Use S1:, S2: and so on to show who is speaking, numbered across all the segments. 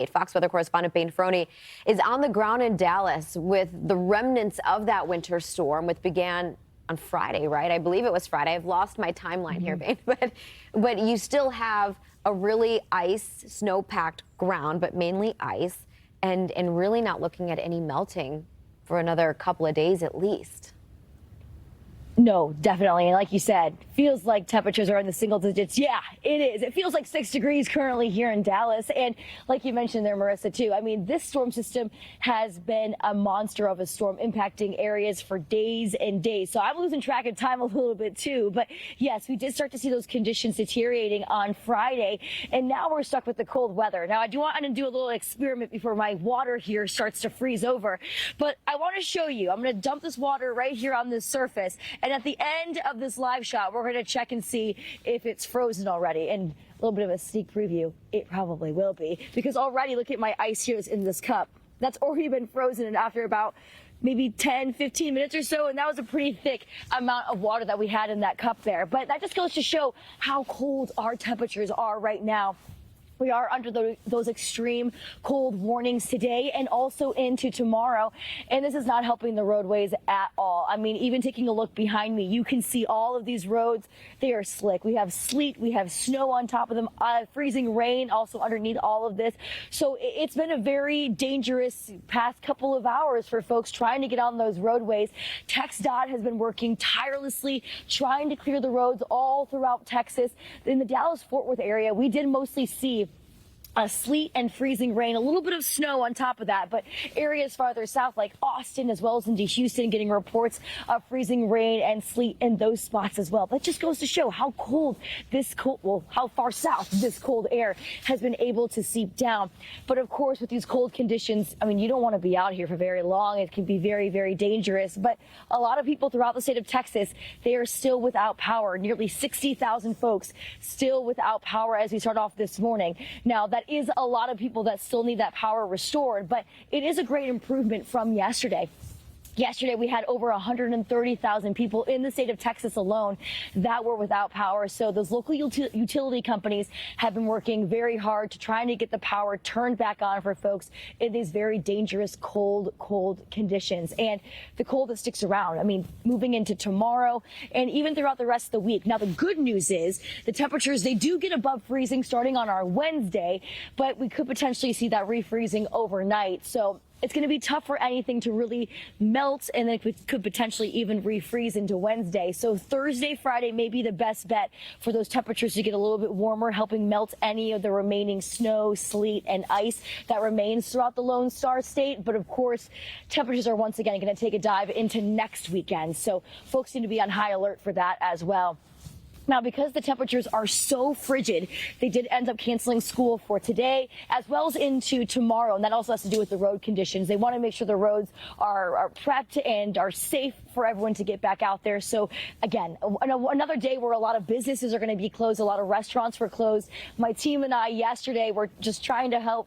S1: Fox Weather correspondent Bayne Froney is on the ground in Dallas with the remnants of that winter storm, which began on Friday, right? I believe it was Friday. I've lost my timeline here, Bayne, but you still have a really snow-packed ground, but mainly ice, and really not looking at any melting for another couple of days at least.
S2: No, definitely. And like you said, feels like temperatures are in the single digits. Yeah, it is. It feels like 6 degrees currently here in Dallas. And like you mentioned there, Marissa, too, I mean, this storm system has been a monster of a storm impacting areas for days and days. So I'm losing track of time a little bit, too. But yes, we did start to see those conditions deteriorating on Friday. And now we're stuck with the cold weather. Now, I do want to do a little experiment before my water here starts to freeze over. But I want to show you. I'm going to dump this water right here on this surface. And at the end of this live shot, we're going to check and see if it's frozen already. And a little bit of a sneak preview, it probably will be. Because already, look at my ice here in this cup. That's already been frozen after about maybe 10, 15 minutes or so. And that was a pretty thick amount of water that we had in that cup there. But that just goes to show how cold our temperatures are right now. We are under those extreme cold warnings today and also into tomorrow. And this is not helping the roadways at all. I mean, even taking a look behind me, you can see all of these roads. They are slick. We have sleet. We have snow on top of them, freezing rain also underneath all of this. So it's been a very dangerous past couple of hours for folks trying to get on those roadways. TxDOT has been working tirelessly, trying to clear the roads all throughout Texas. In the Dallas-Fort Worth area, we did mostly see sleet and freezing rain, a little bit of snow on top of that, but areas farther south like Austin as well as into Houston getting reports of freezing rain and sleet in those spots as well. That just goes to show how how far south this cold air has been able to seep down. But of course, with these cold conditions, I mean, you don't want to be out here for very long. It can be very, very dangerous. But a lot of people throughout the state of Texas, they are still without power. Nearly 60,000 folks still without power as we start off this morning. Now, that is a lot of people that still need that power restored, but it is a great improvement from yesterday. Yesterday, we had over 130,000 people in the state of Texas alone that were without power. So those local utility companies have been working very hard to try to get the power turned back on for folks in these very dangerous, cold conditions. And the cold that sticks around, I mean, moving into tomorrow and even throughout the rest of the week. Now, the good news is the temperatures, they do get above freezing starting on our Wednesday, but we could potentially see that refreezing overnight. So it's going to be tough for anything to really melt, and then it could potentially even refreeze into Wednesday. So Thursday, Friday may be the best bet for those temperatures to get a little bit warmer, helping melt any of the remaining snow, sleet, and ice that remains throughout the Lone Star State. But of course, temperatures are once again going to take a dive into next weekend. So folks need to be on high alert for that as well. Now, because the temperatures are so frigid, they did end up canceling school for today as well as into tomorrow. And that also has to do with the road conditions. They want to make sure the roads are prepped and are safe for everyone to get back out there. So, again, another day where a lot of businesses are going to be closed. A lot of restaurants were closed. My team and I yesterday were just trying to help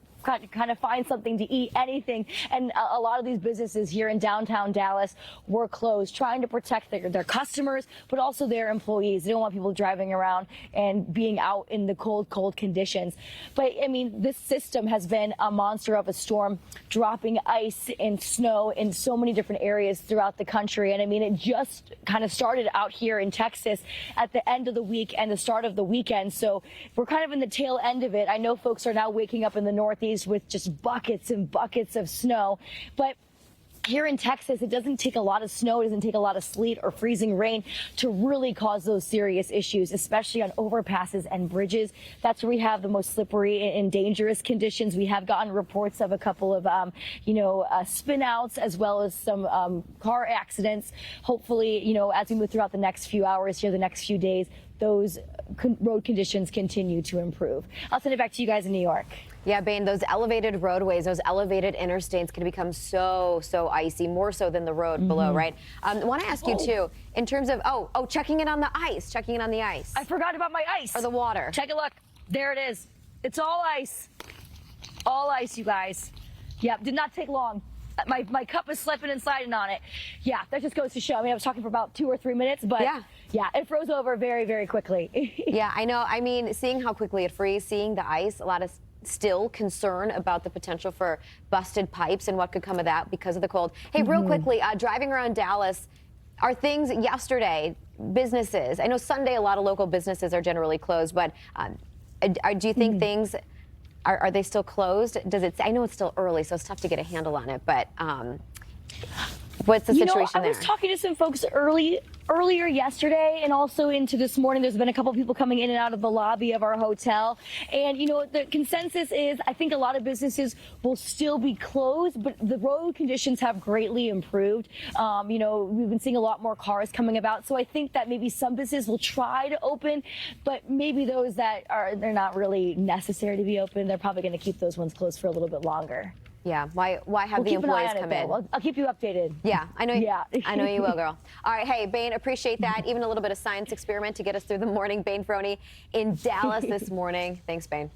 S2: kind of find something to eat, anything. And a lot of these businesses here in downtown Dallas were closed, trying to protect their customers, but also their employees. They don't want people driving around and being out in the cold conditions. But, I mean, this system has been a monster of a storm, dropping ice and snow in so many different areas throughout the country. And, I mean, it just kind of started out here in Texas at the end of the week and the start of the weekend. So we're kind of in the tail end of it. I know folks are now waking up in the Northeast with just buckets and buckets of snow, but here in Texas, it doesn't take a lot of snow, it doesn't take a lot of sleet or freezing rain to really cause those serious issues, especially on overpasses and bridges. That's where we have the most slippery and dangerous conditions. We have gotten reports of a couple of, spin outs as well as some car accidents. Hopefully, as we move throughout the next few hours here, the next few days, those road conditions continue to improve. I'll send it back to you guys in New York.
S1: Yeah, Bayne, those elevated roadways, those elevated interstates can become so icy, more so than the road below, right? I want to ask you, too, in terms of, checking in on the ice.
S2: I forgot about my ice.
S1: Or the water.
S2: Take a look. There it is. It's all ice. All ice, you guys. Yep, did not take long. My cup is slipping and sliding on it. Yeah, that just goes to show. I mean, I was talking for about 2 or 3 minutes, but yeah, it froze over very, very quickly.
S1: Yeah, I know. I mean, seeing how quickly it freezes, seeing the ice, a lot of still concern about the potential for busted pipes and what could come of that because of the cold. Hey, real quickly, driving around Dallas, are things yesterday, businesses, I know Sunday a lot of local businesses are generally closed, but do you think things, are they still closed? I know it's still early, so it's tough to get a handle on it, but what's the situation there?
S2: I was talking to some folks earlier yesterday and also into this morning. There's been a couple of people coming in and out of the lobby of our hotel. And, the consensus is I think a lot of businesses will still be closed, but the road conditions have greatly improved. We've been seeing a lot more cars coming about. So I think that maybe some businesses will try to open, but maybe those that they're not really necessary to be open, they're probably going to keep those ones closed for a little bit longer.
S1: Yeah, why have the employees come in?
S2: I'll keep you updated.
S1: Yeah, I know. I know you will, girl. All right, hey, Bayne, appreciate that. Even a little bit of science experiment to get us through the morning. Bayne Froney in Dallas this morning. Thanks, Bayne.